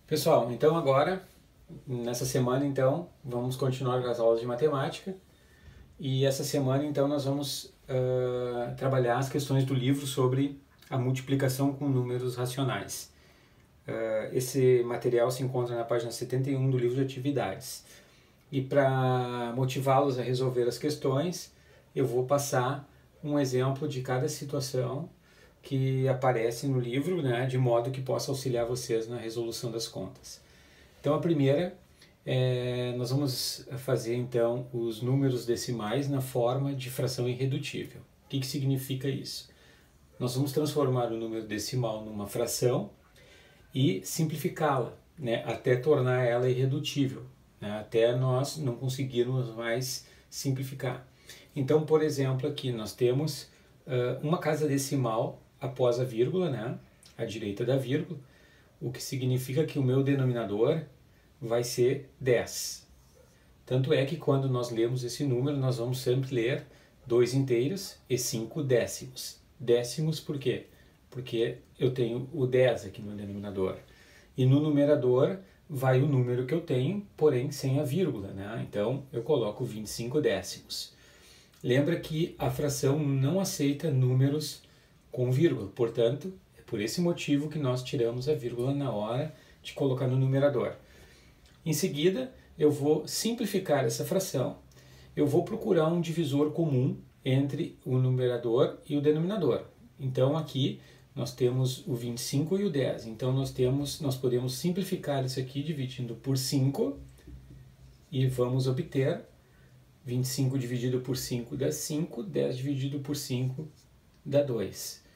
Pessoal, então agora, nessa semana então, vamos continuar com as aulas de matemática e essa semana então nós vamos trabalhar as questões do livro sobre a multiplicação com números racionais. Esse material se encontra na página 71 do livro de atividades. E para motivá-los a resolver as questões, eu vou passar um exemplo de cada situação que aparece no livro, né, de modo que possa auxiliar vocês na resolução das contas. Então a primeira, nós vamos fazer então os números decimais na forma de fração irredutível. O que significa isso? Nós vamos transformar o número decimal numa fração e simplificá-la, né, até tornar ela irredutível, né, até nós não conseguirmos mais simplificar. Então, por exemplo, aqui nós temos uma casa decimal após a vírgula, né, à direita da vírgula, o que significa que o meu denominador vai ser 10. Tanto é que quando nós lemos esse número, nós vamos sempre ler 2 inteiros e 5 décimos. Décimos por quê? Porque eu tenho o 10 aqui no denominador. E no numerador vai o número que eu tenho, porém sem a vírgula, né? Então eu coloco 25 décimos. Lembra que a fração não aceita números com vírgula, portanto, é por esse motivo que nós tiramos a vírgula na hora de colocar no numerador. Em seguida, eu vou simplificar essa fração. Eu vou procurar um divisor comum entre o numerador e o denominador. Então aqui nós temos o 25 e o 10. Então nós podemos simplificar isso aqui dividindo por 5 e vamos obter 25 dividido por 5 dá 5, 10 dividido por 5 dá 2.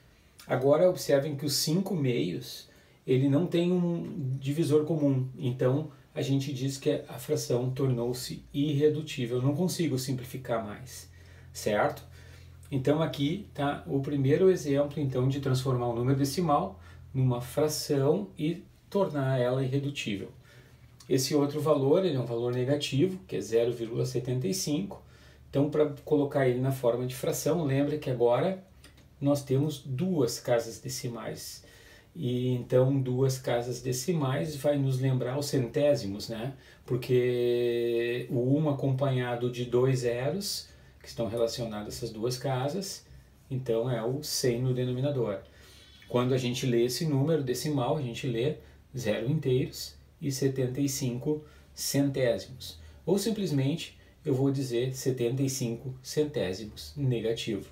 Agora observem que os 5 meios, ele não tem um divisor comum, então a gente diz que a fração tornou-se irredutível, eu não consigo simplificar mais, certo? Então aqui está o primeiro exemplo então de transformar um número decimal numa fração e tornar ela irredutível. Esse outro valor, ele é um valor negativo, que é 0,75, então para colocar ele na forma de fração, lembra que agora nós temos duas casas decimais. E então duas casas decimais vai nos lembrar os centésimos, né? Porque o 1 acompanhado de 2 zeros, que estão relacionados a essas duas casas, então é o 100 no denominador. Quando a gente lê esse número decimal, a gente lê 0 inteiros e 75 centésimos. Ou simplesmente eu vou dizer 75 centésimos negativo.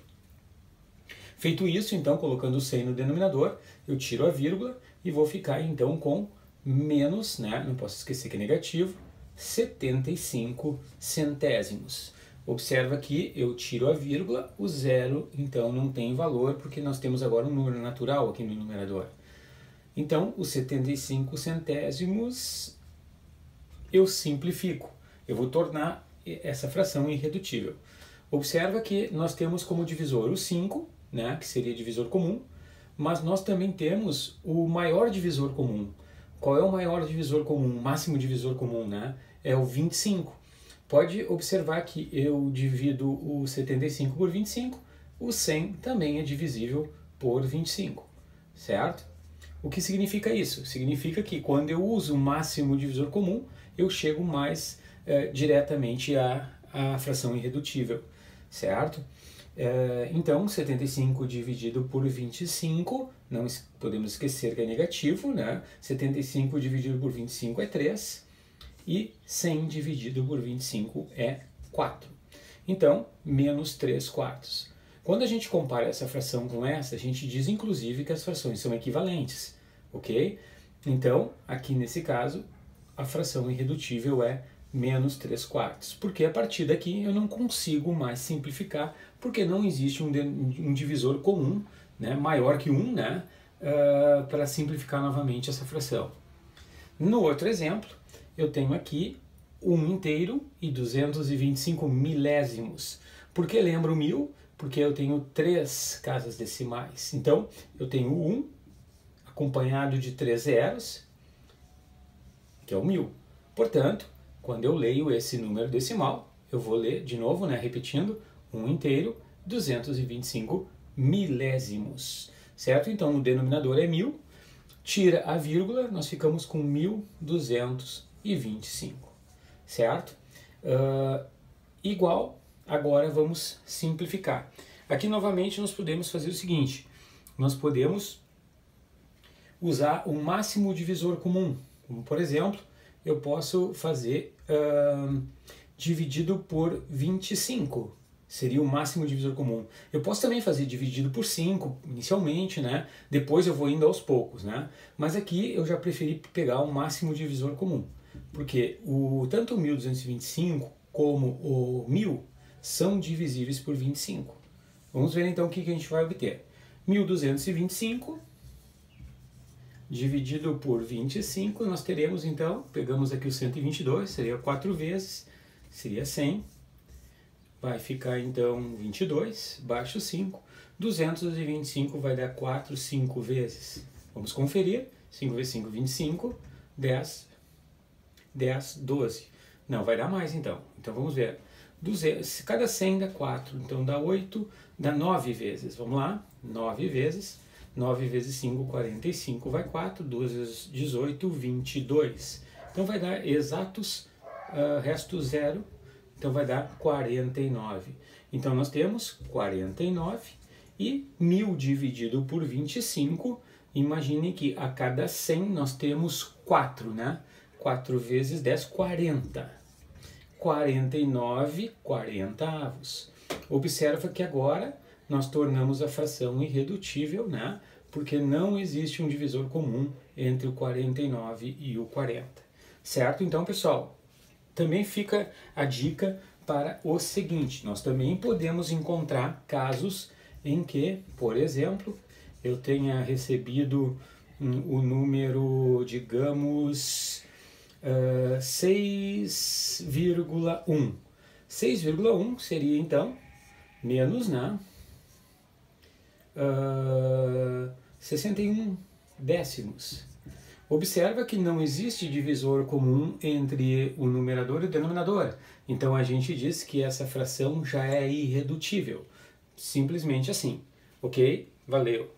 Feito isso, então, colocando o 100 no denominador, eu tiro a vírgula e vou ficar, então, com menos, né, não posso esquecer que é negativo, 75 centésimos. Observa que eu tiro a vírgula, o zero, então, não tem valor, porque nós temos agora um número natural aqui no numerador. Então, os 75 centésimos eu simplifico. Eu vou tornar essa fração irredutível. Observa que nós temos como divisor o 5, né, que seria divisor comum, mas nós também temos o maior divisor comum. Qual é o maior divisor comum, máximo divisor comum, né? É o 25. Pode observar que eu divido o 75 por 25, o 100 também é divisível por 25, certo? O que significa isso? Significa que quando eu uso o máximo divisor comum, eu chego mais diretamente à fração irredutível, certo? Então, 75 dividido por 25, não podemos esquecer que é negativo, né? 75 dividido por 25 é 3, e 100 dividido por 25 é 4. Então, menos 3 quartos. Quando a gente compara essa fração com essa, a gente diz inclusive que as frações são equivalentes, ok? Então, aqui nesse caso, a fração irredutível é menos 3 quartos, porque a partir daqui eu não consigo mais simplificar, porque não existe um divisor comum, né, maior que 1, né, para simplificar novamente essa fração. No outro exemplo, eu tenho aqui 1 inteiro e 225 milésimos. Por que lembro 1000? Porque eu tenho 3 casas decimais. Então, eu tenho 1 acompanhado de 3 zeros, que é o 1000. Portanto, quando eu leio esse número decimal, eu vou ler de novo, né, repetindo, 1 inteiro, 225 milésimos, certo? Então, no denominador é 1000, tira a vírgula, nós ficamos com 1.225, certo? Igual, agora vamos simplificar. Aqui novamente nós podemos fazer o seguinte, nós podemos usar o máximo divisor comum, como por exemplo, eu posso fazer dividido por 25, seria o máximo divisor comum. Eu posso também fazer dividido por 5 inicialmente, né? Depois eu vou indo aos poucos, né? Mas aqui eu já preferi pegar o máximo divisor comum, porque tanto o 1.225 como o 1.000 são divisíveis por 25. Vamos ver então o que a gente vai obter. 1.225 dividido por 25, nós teremos então, pegamos aqui o 122, seria 4 vezes, seria 100, vai ficar então 22, baixo 5, 225 vai dar 4, 5 vezes. Vamos conferir, 5 vezes 5, 25, 10, 12. Não, vai dar mais então. Então vamos ver. Cada 100 dá 4, então dá 8, dá 9 vezes. Vamos lá, 9 vezes. 9 vezes 5, 45, vai 4, 2 vezes 18, 22. Então vai dar exatos, resto 0, então vai dar 49. Então nós temos 49 e 1.000 dividido por 25, imagine que a cada 100 nós temos 4, né? 4 vezes 10, 40. 49 40avos. Observa que agora nós tornamos a fração irredutível, né? Porque não existe um divisor comum entre o 49 e o 40. Certo? Então, pessoal, também fica a dica para o seguinte, nós também podemos encontrar casos em que, por exemplo, eu tenha recebido o número, digamos, 6,1. 6,1 seria, então, menos, né? 61 décimos. Observa que não existe divisor comum entre o numerador e o denominador. Então a gente diz que essa fração já é irredutível. Simplesmente assim. Ok? Valeu!